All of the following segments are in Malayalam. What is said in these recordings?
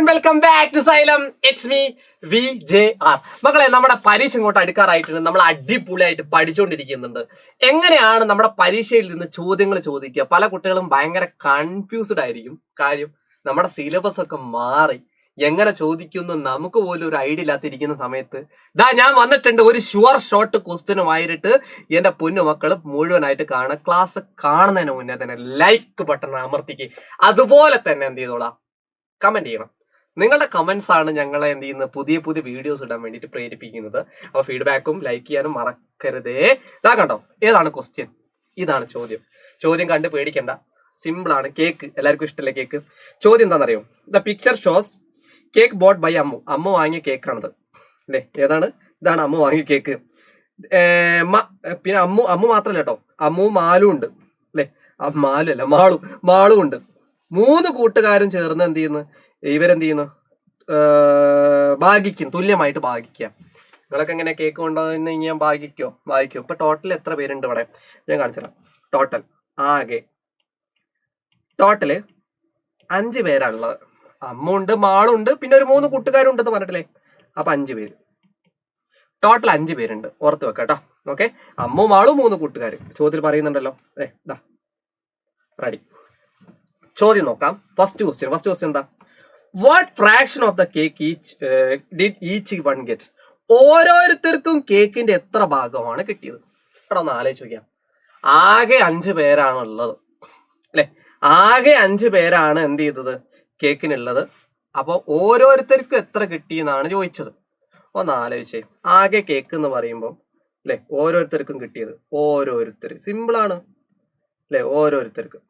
everyone, welcome back to Xylem. It's me, VJR. മക്കളെ, നമ്മുടെ പരീക്ഷ ഇങ്ങോട്ട് അടുക്കാറായിട്ടുണ്ട്. നമ്മൾ അടിപൊളിയായിട്ട് പഠിച്ചുകൊണ്ടിരിക്കുന്നുണ്ട്. എങ്ങനെയാണ് നമ്മുടെ പരീക്ഷയിൽ നിന്ന് ചോദ്യങ്ങൾ ചോദിക്കുക? പല കുട്ടികളും ഭയങ്കര കൺഫ്യൂസ്ഡ് ആയിരിക്കും. കാര്യം നമ്മുടെ സിലബസ് ഒക്കെ മാറി എങ്ങനെ ചോദിക്കുന്നു നമുക്ക് പോലും ഒരു ഐഡിയ ഇല്ലാത്തിരിക്കുന്ന സമയത്ത് ഞാൻ വന്നിട്ടുണ്ട് ഒരു ഷുവർ ഷോർട്ട് ക്വസ്റ്റ്യനുമായിട്ട്. എന്റെ പൊന്നു മക്കൾ മുഴുവനായിട്ട് കാണുക. ക്ലാസ് കാണുന്നതിന് മുന്നേ തന്നെ ലൈക്ക് ബട്ടൺ അമർത്തിക്ക്. അതുപോലെ തന്നെ എന്ത് ചെയ്തോളാം, കമന്റ് ചെയ്യണം. നിങ്ങളുടെ കമന്റ്സ് ആണ് ഞങ്ങളെ എന്ത് ചെയ്യുന്നത്, പുതിയ പുതിയ വീഡിയോസ് ഇടാൻ വേണ്ടിയിട്ട് പ്രേരിപ്പിക്കുന്നത്. അപ്പൊ ഫീഡ്ബാക്കും ലൈക്ക് ചെയ്യാനും മറക്കരുതേ. ഇതാ കണ്ടോ, ഏതാണ് ക്വസ്റ്റ്യൻ? ഇതാണ് ചോദ്യം. ചോദ്യം കണ്ട് പേടിക്കണ്ട, സിമ്പിൾ ആണ്. കേക്ക് എല്ലാവർക്കും ഇഷ്ടമല്ലേ കേക്ക്? ചോദ്യം എന്താണെന്നറിയോ? The picture shows cake bought by Ammu. അമ്മ വാങ്ങിയ കേക്കാണിത് അല്ലേ? ഏതാണ്? ഇതാണ് അമ്മ വാങ്ങിയ കേക്ക്. പിന്നെ അമ്മു മാത്രല്ല കേട്ടോ, അമ്മു മാലും ഉണ്ട് അല്ലെ? മാലും അല്ല, മാളും ഉണ്ട്. 3 കൂട്ടുകാരും ചേർന്ന് എന്ത് ചെയ്യുന്നു? ഇവരെന്ത് ചെയ്യുന്നു? ഭാഗിക്കും, തുല്യമായിട്ട് ഭാഗിക്കാം. നിങ്ങളൊക്കെ എങ്ങനെ കേക്ക് കൊണ്ടുവന്ന് ഞാൻ ഭാഗിക്കോ? ഇപ്പൊ ടോട്ടൽ എത്ര പേരുണ്ട് ഇവിടെ? ഞാൻ കാണിച്ചുതരാം. ടോട്ടല് 5 പേരാണുള്ളത്. അമ്മ ഉണ്ട്, മാളുണ്ട്, പിന്നെ ഒരു 3 കൂട്ടുകാരും ഉണ്ടെന്ന് പറഞ്ഞിട്ടില്ലേ? അപ്പൊ 5 പേര്. ടോട്ടൽ 5 പേരുണ്ട്, ഓർത്ത് വെക്കാം കേട്ടോ. ഓക്കെ, അമ്മ മാളും 3 കൂട്ടുകാർ. ചോദ്യത്തിൽ പറയുന്നുണ്ടല്ലോ. റെഡി? ചോദ്യം നോക്കാം. ഫസ്റ്റ് ക്വസ്റ്റ്യൻ എന്താ? What fraction of the cake each one get? ഓരോരുത്തർക്കും കേക്കിന്റെ എത്ര ഭാഗമാണ് കിട്ടിയത്? ഇവിടെ ഒന്ന് ആലോചിച്ച് നോക്കാം. ആകെ 5 പേരാണുള്ളത് അല്ലെ? ആകെ 5 പേരാണ് എന്ത് ചെയ്തത്? കേക്കിനുള്ളത്. അപ്പൊ ഓരോരുത്തർക്കും എത്ര കിട്ടിയെന്നാണ് ചോദിച്ചത്. ഒന്ന് ആലോചിച്ചേ. ആകെ കേക്ക് എന്ന് പറയുമ്പോൾ അല്ലെ, ഓരോരുത്തർക്കും കിട്ടിയത്, സിമ്പിളാണ് അല്ലെ? ഓരോരുത്തർക്കും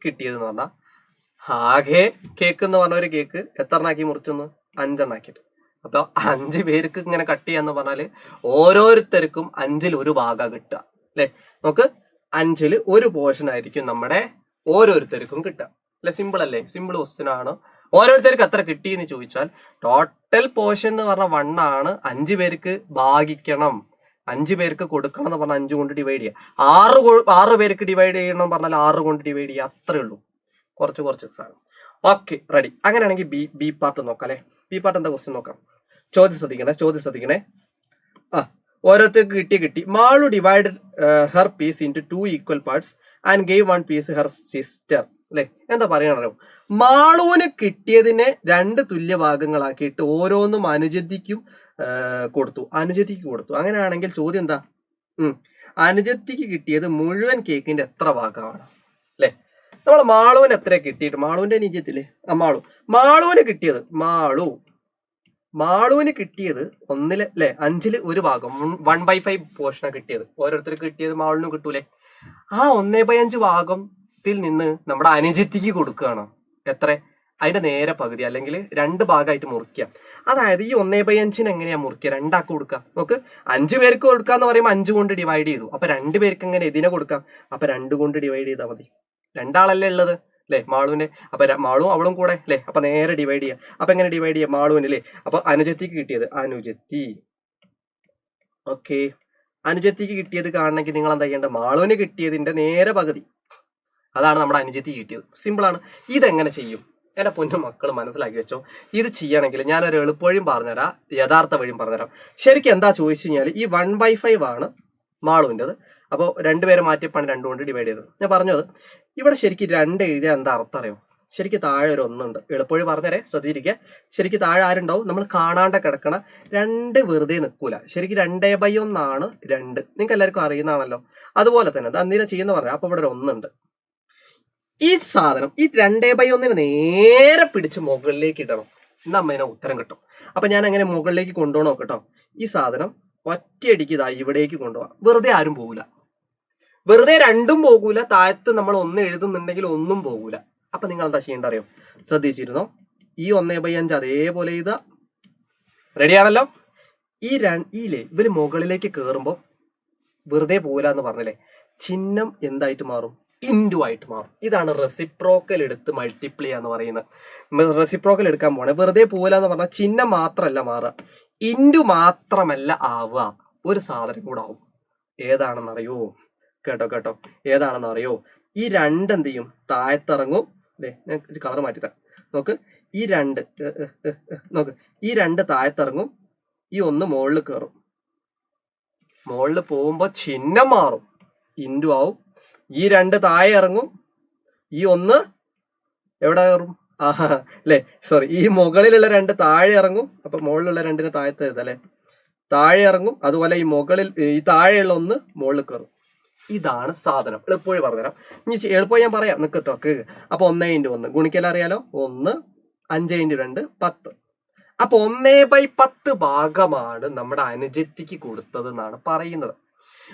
കിട്ടിയത് എന്ന് പറഞ്ഞാൽ ആകെ കേക്ക് എന്ന് പറഞ്ഞ ഒരു കേക്ക് എത്ര എണ്ണാക്കി മുറിച്ചെന്ന്? 5 എണ്ണാക്കിയിട്ട്. അപ്പൊ 5 പേർക്ക് ഇങ്ങനെ കട്ട് ചെയ്യാന്ന് പറഞ്ഞാല് ഓരോരുത്തർക്കും 5-ൽ 1 ഭാഗം കിട്ടുക അല്ലെ? നമുക്ക് 5-ൽ 1 പോർഷൻ ആയിരിക്കും നമ്മുടെ ഓരോരുത്തർക്കും കിട്ടുക അല്ലെ? സിമ്പിൾ അല്ലേ? സിമ്പിൾ ക്വസ്റ്റ്യൻ ആണ്. ഓരോരുത്തർക്ക് എത്ര കിട്ടിയെന്ന് ചോദിച്ചാൽ ടോട്ടൽ പോർഷൻ എന്ന് പറഞ്ഞ 1 ആണ്. 5 പേർക്ക് ഭാഗിക്കണം, 5 പേർക്ക് കൊടുക്കണം എന്ന് പറഞ്ഞാൽ 5 കൊണ്ട് ഡിവൈഡ് ചെയ്യുക. 6 പേർക്ക് ഡിവൈഡ് ചെയ്യണം എന്ന് പറഞ്ഞാൽ 6 കൊണ്ട് ഡിവൈഡ് ചെയ്യുക. അത്രേ ഉള്ളൂ. കുറച്ച് സാധനം. Okay, ready. അങ്ങനെയാണെങ്കിൽ ബി പാർട്ട് നോക്കാം അല്ലെ? ബി പാർട്ട് എന്താ ക്വസ്റ്റ്യൻ നോക്കാം. ചോദ്യം ശ്രദ്ധിക്കണേ. ഓരോരുത്തർക്ക് കിട്ടി. Malu divide her piece into 2 equal parts and gave 1 piece her sister അല്ലെ? എന്താ പറയാനറിയോ? മാളുവിന് കിട്ടിയതിനെ 2 തുല്യ ഭാഗങ്ങളാക്കിയിട്ട് ഓരോന്നും അനുജത്തിക്ക് കൊടുത്തു. അങ്ങനെയാണെങ്കിൽ ചോദ്യം എന്താ? അനുജത്തിക്ക് കിട്ടിയത് മുഴുവൻ കേക്കിന്റെ എത്ര ഭാഗമാണ് അല്ലെ? നമ്മൾ മാളുവിന് എത്ര കിട്ടിയിട്ട്, മാളുവിന്റെ അനുജത്തില്ലേ മാളുവിന് കിട്ടിയത്, മാളുവിന് കിട്ടിയത് 1-ൽ അല്ലെ 5-ൽ 1 ഭാഗം, 1/5 പോർഷനാണ് കിട്ടിയത്. ഓരോരുത്തർക്ക് കിട്ടിയത് മാളിനും കിട്ടൂലേ? ആ 1/5 ഭാഗത്തിൽ നിന്ന് നമ്മുടെ അനുജത്തിക്ക് കൊടുക്കുകയാണ്. എത്ര? അതിന്റെ നേരെ പകുതി, അല്ലെങ്കിൽ 2 ഭാഗമായിട്ട് മുറിക്കുക. അതായത് ഈ 1/5 എങ്ങനെയാ മുറിക്കുക? 2 ആക്കി കൊടുക്കുക. നോക്ക്, 5 പേർക്ക് കൊടുക്കാന്ന് പറയുമ്പോൾ 5 കൊണ്ട് ഡിവൈഡ് ചെയ്തു. അപ്പൊ 2 പേർക്ക് എങ്ങനെ ഇതിനെ കൊടുക്കാം? അപ്പൊ 2 കൊണ്ട് ഡിവൈഡ് ചെയ്താൽ മതി. 2 ആളല്ലേ ഉള്ളത് അല്ലെ മാളുവിന്? അപ്പൊ മാളും അവളും കൂടെ അല്ലെ? അപ്പൊ നേരെ ഡിവൈഡ് ചെയ്യുക. അപ്പൊ എങ്ങനെ ഡിവൈഡ് ചെയ്യുക? മാളുവിന് അല്ലേ? അപ്പൊ അനുജത്തിക്ക് കിട്ടിയത് ഓക്കെ, അനുജത്തിക്ക് കിട്ടിയത് കാണണമെങ്കിൽ നിങ്ങൾ എന്താ ചെയ്യേണ്ടത്? മാളുവിന് കിട്ടിയതിന്റെ നേരെ പകുതി, അതാണ് നമ്മുടെ അനുജത്തിക്ക് കിട്ടിയത്. സിമ്പിൾ ആണ്. ഇതെങ്ങനെ ചെയ്യും? എന്റെ പൊന്നു മക്കൾ മനസ്സിലാക്കി വെച്ചോ. ഇത് ചെയ്യണമെങ്കിൽ ഞാനൊരു എളുപ്പവഴിയും പറഞ്ഞുതരാം, യഥാർത്ഥ വഴിയും പറഞ്ഞുതരാം. ശരിക്കും എന്താ ചോദിച്ചു കഴിഞ്ഞാൽ ഈ 1/5 ആണ് മാളുവിൻ്റെത്. അപ്പോൾ 2 പേരെ മാറ്റിയപ്പാണ് 2 കൊണ്ട് ഡിവൈഡ് ചെയ്തത്. ഞാൻ പറഞ്ഞത് ഇവിടെ ശരിക്കും 2 എഴുതിയാൽ എന്താ അർത്ഥം അറിയോ? ശരിക്കും താഴെ ഒരു 1 ഉണ്ട്. എളുപ്പവഴി പറഞ്ഞേരെ, ശ്രദ്ധിച്ചിരിക്കുക. ശരിക്കും താഴെ ആരുണ്ടാവും? നമ്മൾ കാണാണ്ട് കിടക്കണ 2 വെറുതെ നിൽക്കൂല. ശരിക്കും 2/1 ആണ് 2. നിങ്ങൾക്ക് എല്ലാവർക്കും അറിയുന്നതാണല്ലോ. അതുപോലെ തന്നെ അത് അന്നേരം ചെയ്യുന്ന പറഞ്ഞാൽ അപ്പൊ ഇവിടെ ഒരു 1 ഉണ്ട്. ഈ സാധനം ഈ 2/1 നേരെ പിടിച്ച് മുകളിലേക്ക് ഇടണം. ഇന്ന് അമ്മേനെ ഉത്തരം കിട്ടും. അപ്പൊ ഞാൻ അങ്ങനെ മുകളിലേക്ക് കൊണ്ടുപോകണം കേട്ടോ. ഈ സാധനം ഒറ്റയടിക്ക് ഇതാ ഇവിടേക്ക് കൊണ്ടുപോകാം. വെറുതെ ആരും പോകൂല, വെറുതെ 2ഉം പോകൂല. താഴത്ത് നമ്മൾ 1 എഴുതുന്നുണ്ടെങ്കിൽ 1ഉം പോകൂല. അപ്പൊ നിങ്ങൾ എന്താ ചെയ്യേണ്ട അറിയോ? ശ്രദ്ധിച്ചിരുന്നോ? ഈ 1/5 അതേപോലെ ഇതാ. റെഡിയാണല്ലോ? ഇവര് മുകളിലേക്ക് കയറുമ്പോൾ വെറുതെ പോകൂല എന്ന് പറഞ്ഞില്ലേ? ചിഹ്നം എന്തായിട്ട് മാറും? ഇൻഡു ആയിട്ട് മാറും. ഇതാണ് റെസിപ്രോക്കൽ എടുത്ത് മൾട്ടിപ്ലൈ എന്ന് പറയുന്നത്. റെസിപ്രോക്കൽ എടുക്കാൻ പോണേ. വെറുതെ പോകില്ല എന്ന് പറഞ്ഞാൽ ചിഹ്നം മാത്രമല്ല മാറുക, ഇൻഡു മാത്രമല്ല ആവുക, ഒരു സാധനം കൂടെ ആവും. ഏതാണെന്നറിയോ? കേട്ടോ, ഏതാണെന്നറിയോ? ഈ 2 എന്ത് ചെയ്യും? താഴത്തിറങ്ങും അല്ലെ? ഞാൻ കളർ മാറ്റിത്തരാം. നോക്ക്, ഈ രണ്ട് നോക്ക്, ഈ രണ്ട് താഴത്തിറങ്ങും, ഈ ഒന്ന് മുകളിൽ കയറും. മുകളിൽ പോകുമ്പോ ചിഹ്നം മാറും, ഇൻഡു ആവും. ഈ രണ്ട് താഴെ ഇറങ്ങും, ഈ ഒന്ന് എവിടെ കയറും? അല്ലേ, സോറി, ഈ മുകളിലുള്ള രണ്ട് താഴെ ഇറങ്ങും. അപ്പൊ മുകളിലുള്ള രണ്ടിന് താഴത്തെ ഇതല്ലേ, താഴെ ഇറങ്ങും. അതുപോലെ ഈ മുകളിൽ ഈ താഴെയുള്ള ഒന്ന് മുകളിൽ കയറും. ഇതാണ് സാധനം. എളുപ്പവഴി പറഞ്ഞുതരാം. ഇനി എളുപ്പമായി ഞാൻ പറയാം, നിൽക്കട്ടോ. അപ്പൊ 1 × 1 ഗുണിക്കൽ അറിയാലോ. 1 5 × 2 10. അപ്പൊ 1/10 ഭാഗമാണ് നമ്മുടെ അനുജത്തിക്ക് കൊടുത്തത് എന്നാണ് പറയുന്നത്.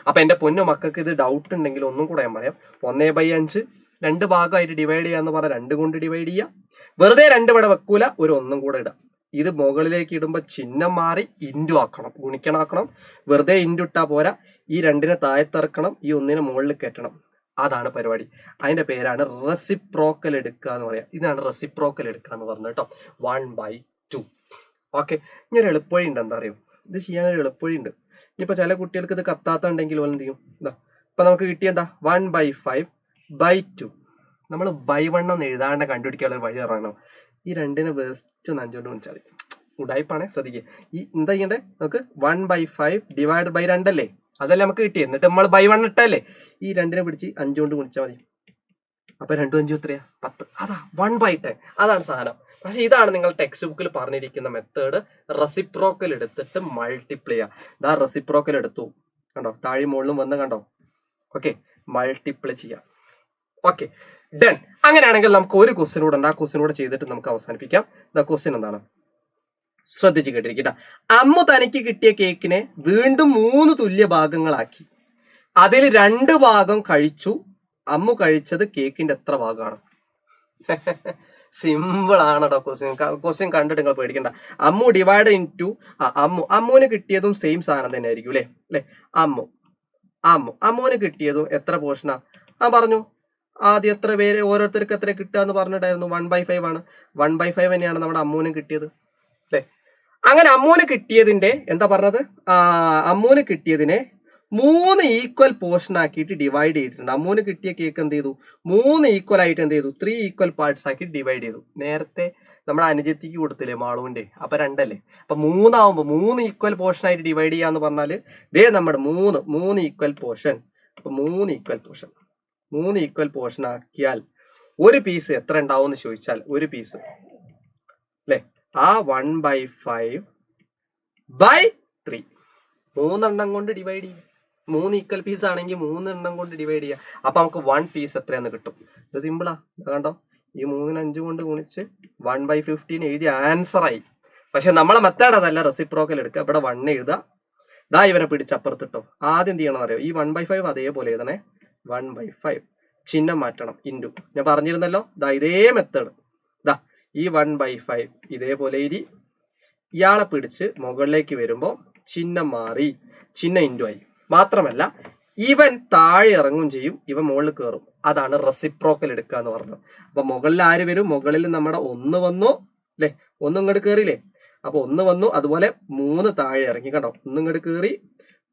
അപ്പൊ എന്റെ പൊന്നു മക്കൾക്ക് ഇത് ഡൗട്ട് ഉണ്ടെങ്കിൽ ഒന്നും കൂടെ ഞാൻ പറയാം. 1/5 2 ഭാഗമായിട്ട് ഡിവൈഡ് ചെയ്യാന്ന് പറഞ്ഞാൽ 2 കൊണ്ട് ഡിവൈഡ് ചെയ്യാം. വെറുതെ 2 ഇവിടെ വെക്കൂല, ഒരു 1 കൂടെ ഇടാം. ഇത് മുകളിലേക്ക് ഇടുമ്പോൾ ചിഹ്നം മാറി ഇൻഡു ആക്കണം, ഗുണിക്കണാക്കണം. വെറുതെ ഇൻഡു ഇട്ടാ പോരാ, ഈ 2നെ താഴത്തിറക്കണം, ഈ 1നെ മുകളിൽ കയറ്റണം. അതാണ് പരിപാടി. അതിന്റെ പേരാണ് റെസിപ്രോക്കൽ എടുക്കുക എന്ന് പറയാം. ഇതാണ് റെസിപ്രോക്കൽ എടുക്കുക എന്ന് പറഞ്ഞത് കേട്ടോ. 1/2. ഓക്കെ. ഇനി ഒരു എളുപ്പവഴി ഉണ്ട്. എന്താ അറിയോ, ഇത് ചെയ്യാനൊരു എളുപ്പവഴി ഉണ്ട്. ഇനിയിപ്പോ ചില കുട്ടികൾക്ക് ഇത് കത്താത്തുണ്ടെങ്കിൽ എന്ത് ചെയ്യും? എന്താ ഇപ്പൊ നമുക്ക് കിട്ടിയെന്താ 1/5/2. നമ്മൾ ബൈ 1 എന്ന് എഴുതാണ്ട് കണ്ടുപിടിക്കാനുള്ള വഴി അറിയണം. ഈ 2നെ വേസ്റ്റ് 5 കൊണ്ട് ഗുണിച്ചാൽ മതി. ഉടായിപ്പാണേ, ശ്രദ്ധിക്കുക. ഈ എന്താ ചെയ്യണ്ടേ, നമുക്ക് 1/5 ഡിവൈഡ് ബൈ 2 അല്ലേ, അതല്ലേ നമുക്ക് കിട്ടിയത്. എന്നിട്ട് നമ്മൾ ബൈ 1 ഇട്ടല്ലേ, ഈ 2നെ പിടിച്ച് 5 കൊണ്ട് ഗുണിച്ചാൽ മതി. അപ്പൊ 2 5 എത്രയാ? 10. അതാ 1/10. അതാണ് സാധനം. പക്ഷെ ഇതാണ് നിങ്ങൾ ടെക്സ്റ്റ് ബുക്കിൽ പറഞ്ഞിരിക്കുന്ന മെത്തേഡ്. റെസിപ്രോക്കൽ എടുത്തിട്ട് മൾട്ടിപ്ലൈ ചെയ്യുക. ഇതാ റെസിപ്രോക്കൽ എടുത്തു, കണ്ടോ, താഴെ മുകളിലും വന്ന് കണ്ടോ. ഓക്കെ, മൾട്ടിപ്ലൈ ചെയ്യാം. Okay, done. അങ്ങനെയാണെങ്കിൽ നമുക്ക് ഒരു ക്വസ്റ്റ്യൻ കൂടെ ഉണ്ട്. ആ ക്വസ്റ്റ്യൻ കൂടെ ചെയ്തിട്ട് നമുക്ക് അവസാനിപ്പിക്കാം. ദ ക്വസ്റ്റ്യൻ എന്താണ്? ശ്രദ്ധിച്ച് കേട്ടിരിക്കട്ടെ. അമ്മു തനിക്ക് കിട്ടിയ കേക്കിനെ വീണ്ടും 3 തുല്യ ഭാഗങ്ങളാക്കി. അതിൽ 2 ഭാഗം കഴിച്ചു. അമ്മു കഴിച്ചത് കേക്കിന്റെ എത്ര ഭാഗമാണ്? സിമ്പിൾ ആണോ ക്വസ്റ്റ്യൻ കണ്ടിട്ട് നിങ്ങൾ പേടിക്കണ്ട. അമ്മു ഡിവൈഡ് ഇൻറ്റു അമ്മുവിന് കിട്ടിയതും സെയിം സാധനം തന്നെ ആയിരിക്കും അല്ലേ. അമ്മുവിന് കിട്ടിയതും എത്ര പോർഷനാ? പറഞ്ഞു ആദ്യം എത്ര പേര് ഓരോരുത്തർക്ക് എത്ര കിട്ടുക എന്ന് പറഞ്ഞിട്ടായിരുന്നു. 1/5 ആണ്. 1/5 തന്നെയാണ് നമ്മുടെ അമ്മുവിന് കിട്ടിയത് അല്ലേ. അങ്ങനെ അമ്മുവിന് കിട്ടിയതിന്റെ എന്താ പറഞ്ഞത്? അമ്മുവിന് കിട്ടിയതിനെ 3 ഈക്വൽ പോർഷൻ ആക്കിയിട്ട് ഡിവൈഡ് ചെയ്തിട്ടുണ്ട്. അമ്മുവിന് കിട്ടിയ കേക്ക് എന്ത് ചെയ്തു? 3 ഈക്വൽ ആയിട്ട് എന്ത് ചെയ്തു? 3 ഈക്വൽ പാർട്സ് ആക്കി ഡിവൈഡ് ചെയ്തു. നേരത്തെ നമ്മുടെ അനുജത്തിക്ക് കൊടുത്തില്ലേ മാളുവിന്റെ, അപ്പൊ 2 അല്ലേ. അപ്പൊ 3 ആവുമ്പോ 3 ഈക്വൽ പോർഷൻ ആയിട്ട് ഡിവൈഡ് ചെയ്യാന്ന് പറഞ്ഞാല് ദേ നമ്മുടെ 3 ഈക്വൽ പോർഷൻ. അപ്പൊ 3 ഈക്വൽ പോർഷൻ ആക്കിയാൽ ഒരു പീസ് എത്ര ഉണ്ടാവും എന്ന് ചോദിച്ചാൽ, ഒരു പീസ് അല്ലെ, ആ 1/5/3 3 കൊണ്ട് ഡിവൈഡ് ചെയ്യും. 3 ഈക്വൽ പീസ് ആണെങ്കിൽ 3 കൊണ്ട് ഡിവൈഡ് ചെയ്യാം. അപ്പൊ നമുക്ക് 1 പീസ് എത്രയാന്ന് കിട്ടും. ഇത് സിമ്പിളാ, കണ്ടോ. ഈ 3നെ 5 കൊണ്ട് ഗുണിച്ച് 1/15 എഴുതിയ ആൻസർ ആയി. പക്ഷെ നമ്മളെ മെത്തേഡ് അതല്ല, റെസിപ്രോക്കൽ എടുക്കുക. ഇവിടെ 1 എഴുതുക, ദാ ഇവനെ പിടിച്ചപ്പുറത്തിട്ടോ. ആദ്യം എന്ത് ചെയ്യണം അറിയോ? ഈ 1/5 അതേപോലെ എഴുതണേ. 1/5 ചിഹ്നം മാറ്റണം, ഇൻറ്റു. ഞാൻ പറഞ്ഞിരുന്നല്ലോ, ദാ ഇതേ മെത്തേഡ്. ദാ ഈ 1/5 ഇതേപോലെ എഴുതി, ഇയാളെ പിടിച്ച് മുകളിലേക്ക് വരുമ്പോൾ ചിഹ്നം മാറി, ചിഹ്നം ഇൻറ്റു ആയി. മാത്രമല്ല ഇവൻ താഴെ ഇറങ്ങും ചെയ്യും, ഇവൻ മുകളിൽ കയറും. അതാണ് റെസിപ്രോക്കൽ എടുക്കുക എന്ന് പറഞ്ഞത്. അപ്പൊ മുകളിൽ ആര് വരും? മുകളിൽ നമ്മുടെ 1 വന്നു അല്ലെ, 1 ഇങ്ങോട്ട് കയറിയില്ലേ. അപ്പൊ 1 വന്നു, അതുപോലെ 3 താഴെ ഇറങ്ങി, കണ്ടോ. 1 ഇങ്ങോട്ട് കയറി,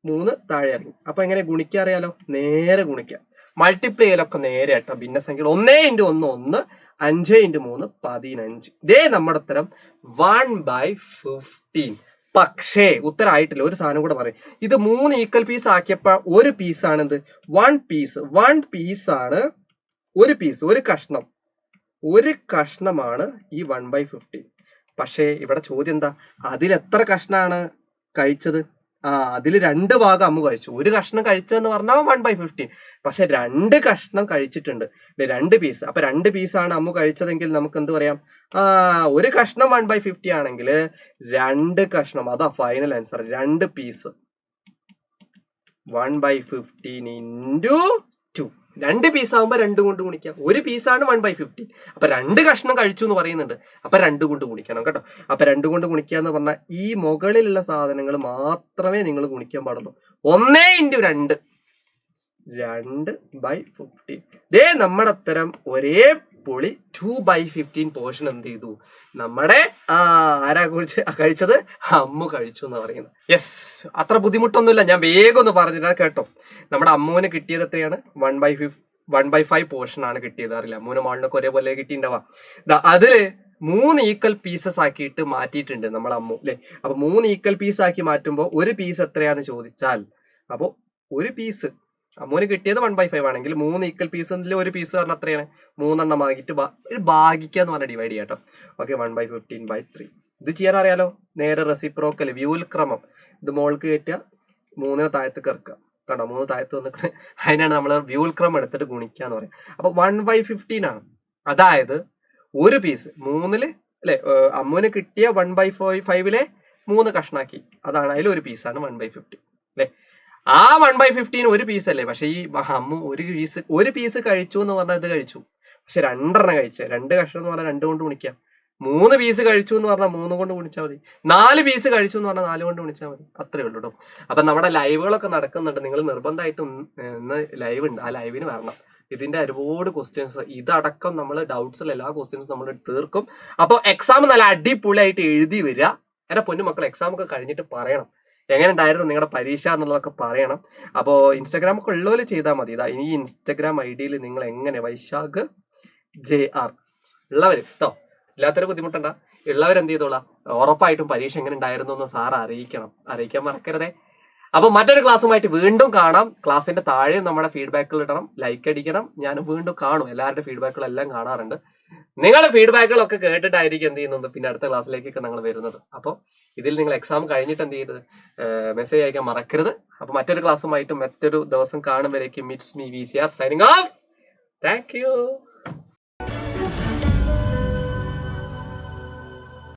3 താഴെ ഇറങ്ങി. അപ്പൊ എങ്ങനെ ഗുണിക്കുക അറിയാലോ? നേരെ ഗുണിക്കുക. മൾട്ടിപ്ലൈ ചെയ്യലൊക്കെ നേരെ കേട്ടോ. ഭിന്നസംഖ്യകൾ 1 × 1 1, 5 × 3 15. ഇതേ നമ്മുടെ ഉത്തരം 1/15. പക്ഷേ ഉത്തരമായിട്ടില്ല. ഒരു സാധനം കൂടെ പറയും. ഇത് 3 ഈക്വൽ പീസ് ആക്കിയപ്പോൾ ഒരു പീസാണ് എന്ത്? 1 പീസ്. 1 പീസാണ് ഒരു പീസ്, ഒരു കഷ്ണമാണ് ഈ 1/15. പക്ഷേ ഇവിടെ ചോദ്യം എന്താ? അതിൽ എത്ര കഷ്ണാണ് കഴിച്ചത്? അതിൽ 2 ഭാഗം അമ്മ കഴിച്ചു. ഒരു കഷ്ണം കഴിച്ചതെന്ന് പറഞ്ഞാൽ 1/15. പക്ഷെ 2 കഷ്ണം കഴിച്ചിട്ടുണ്ട്, 2 പീസ്. അപ്പൊ 2 പീസാണ് അമ്മ കഴിച്ചതെങ്കിൽ നമുക്ക് എന്ത് പറയാം? ഒരു കഷ്ണം 1/50 ആണെങ്കിൽ 2 കഷ്ണം, അതാ ഫൈനൽ ആൻസർ. 2 പീസ് 1/15 × 2. 2 പീസ് ആകുമ്പോൾ 2 കൊണ്ട് ഗുണിക്കാം. ഒരു പീസാണ് 1/15. അപ്പൊ 2 കഷ്ണം കഴിച്ചു എന്ന് പറയുന്നുണ്ട്. അപ്പൊ 2 കൊണ്ട് ഗുണിക്കണം കേട്ടോ. അപ്പൊ 2 കൊണ്ട് ഗുണിക്കുക എന്ന് പറഞ്ഞാൽ ഈ മുകളിലുള്ള സാധനങ്ങൾ മാത്രമേ നിങ്ങൾ ഗുണിക്കാൻ പാടുള്ളൂ. 1 × 2 2/15. ദേ നമ്മുടെ ഉത്തരം ഒരേ പൊളി. 2/15 പോർഷൻ എന്ത് ചെയ്തു? നമ്മുടെ ആരാ കഴിച്ചത്? അമ്മു കഴിച്ചു എന്ന് പറയുന്നത്. യെസ്, അത്ര ബുദ്ധിമുട്ടൊന്നുമില്ല. ഞാൻ വേഗം ഒന്ന് പറഞ്ഞിട്ട് കേട്ടോ. നമ്മുടെ അമ്മുവിന് കിട്ടിയത് എത്രയാണ്? 1/5 പോർഷൻ ആണ് കിട്ടിയത്. അറിയില്ല, അമ്മൂനും മാളിനൊക്കെ ഒരേപോലെ കിട്ടിയിട്ടുണ്ടാവാം. അതില് 3 ഈക്വൽ പീസസ് ആക്കിയിട്ട് മാറ്റിയിട്ടുണ്ട് നമ്മൾ അമ്മു അല്ലെ. അപ്പൊ 3 ഈക്വൽ പീസ് ആക്കി മാറ്റുമ്പോൾ ഒരു പീസ് എത്രയാന്ന് ചോദിച്ചാൽ, അപ്പോൾ ഒരു പീസ് അമ്മുവിന് കിട്ടിയത് 1/5 ആണെങ്കിൽ 3 ഈക്വൽ പീസ് ഒരു പീസ് പറഞ്ഞാൽ എത്രയാണ്? 3 എണ്ണം ആക്കിയിട്ട് ഭാഗിക്കുക എന്ന് പറഞ്ഞാൽ ഡിവൈഡ് ചെയ്യാം കേട്ടോ. ഓക്കെ, 1/15/3. ഇത് ചെയ്യാൻ അറിയാലോ, നേരെ റെസിപ്രോക്കൽ വ്യൂൽ ക്രമം. ഇത് മോൾക്ക് കയറ്റുക, 3 താഴത്തേക്ക് ഇറക്കുക. കണ്ടോ, 3 താഴത്ത് വന്നിട്ട് അതിനാണ് നമ്മൾ വ്യൂൽ ക്രമം എടുത്തിട്ട് ഗുണിക്കുക എന്ന് പറയാം. അപ്പൊ 1/15 ആണ്. അതായത് ഒരു പീസ് 3 അല്ലെ, അമ്മുവിന് കിട്ടിയ 1/5 3 കഷ്ണാക്കി, അതാണ് അതിൽ ഒരു പീസാണ് 1/15 അല്ലെ. ആ 1/15 ഒരു പീസ് അല്ലേ, പക്ഷെ ഈ അമ്മു ഒരു പീസ് കഴിച്ചു എന്ന് പറഞ്ഞാൽ ഇത് കഴിച്ചു, പക്ഷെ 2 എണ്ണം കഴിച്ച 2 കഷ്ണം എന്ന് പറഞ്ഞാൽ 2 കൊണ്ട് ഗുണിക്കാം. 3 പീസ് കഴിച്ചു എന്ന് പറഞ്ഞാൽ 3 കൊണ്ട് ഗുണിച്ചാൽ മതി. 4 പീസ് കഴിച്ചു എന്ന് പറഞ്ഞാൽ 4 കൊണ്ട് ഗുണിച്ചാൽ മതി. അത്രേ ഉള്ളൂ കേട്ടോ. അപ്പൊ നമ്മുടെ ലൈവുകളൊക്കെ നടക്കുന്നുണ്ട്, നിങ്ങൾ നിർബന്ധമായിട്ടും ഇന്ന് ലൈവ് ഉണ്ട്, ആ ലൈവിന് വരണം. ഇതിന്റെ ഒരുപാട് ക്വസ്റ്റ്യൻസ്, ഇതടക്കം നമ്മൾ ഡൗട്ട്സിൽ എല്ലാ ക്വസ്റ്റ്യൻസും നമ്മൾ തീർക്കും. അപ്പോൾ എക്സാം നല്ല അടിപൊളിയായിട്ട് എഴുതി വരിക. എന്റെ പൊന്നു മക്കൾ, എക്സാം ഒക്കെ കഴിഞ്ഞിട്ട് പറയണം എങ്ങനെ ഉണ്ടായിരുന്നു നിങ്ങളുടെ പരീക്ഷ എന്നുള്ളതൊക്കെ പറയണം. അപ്പോൾ ഇൻസ്റ്റാഗ്രാം ഒക്കെ ഉള്ളവർ ചെയ്താൽ മതി. ഇതാ ഈ ഇൻസ്റ്റാഗ്രാം ഐഡിയിൽ നിങ്ങൾ എങ്ങനെ വൈശാഖ് JR ഉള്ളവർ കേട്ടോ, ഇല്ലാത്തൊരു ബുദ്ധിമുട്ടണ്ട, ഉള്ളവരെന്ത് ചെയ്തോളാം, ഉറപ്പായിട്ടും പരീക്ഷ എങ്ങനെ ഉണ്ടായിരുന്നു എന്ന് സാറ് അറിയിക്കാൻ മറക്കരുതേ. അപ്പൊ മറ്റൊരു ക്ലാസ്സുമായിട്ട് വീണ്ടും കാണാം. ക്ലാസ്സിന്റെ താഴെ നമ്മുടെ ഫീഡ്ബാക്കുകൾ ഇടണം, ലൈക്ക് അടിക്കണം. ഞാൻ വീണ്ടും കാണും, എല്ലാവരുടെ ഫീഡ്ബാക്കുകളെല്ലാം കാണാറുണ്ട്. നിങ്ങളുടെ ഫീഡ്ബാക്കുകളൊക്കെ കേട്ടിട്ടായിരിക്കും എന്ത് ചെയ്യുന്നത് പിന്നെ അടുത്ത ക്ലാസ്സിലേക്കൊക്കെ നിങ്ങൾ വരുന്നത്. അപ്പോൾ ഇതിൽ നിങ്ങൾ എക്സാം കഴിഞ്ഞിട്ട് എന്ത് ചെയ്യരുത്, മെസ്സേജ് അയക്കാൻ മറക്കരുത്. അപ്പൊ മറ്റൊരു ക്ലാസ്സുമായിട്ട് മറ്റൊരു ദിവസം കാണുമ്പോഴേക്കും it's me VCR signing off. Thank U.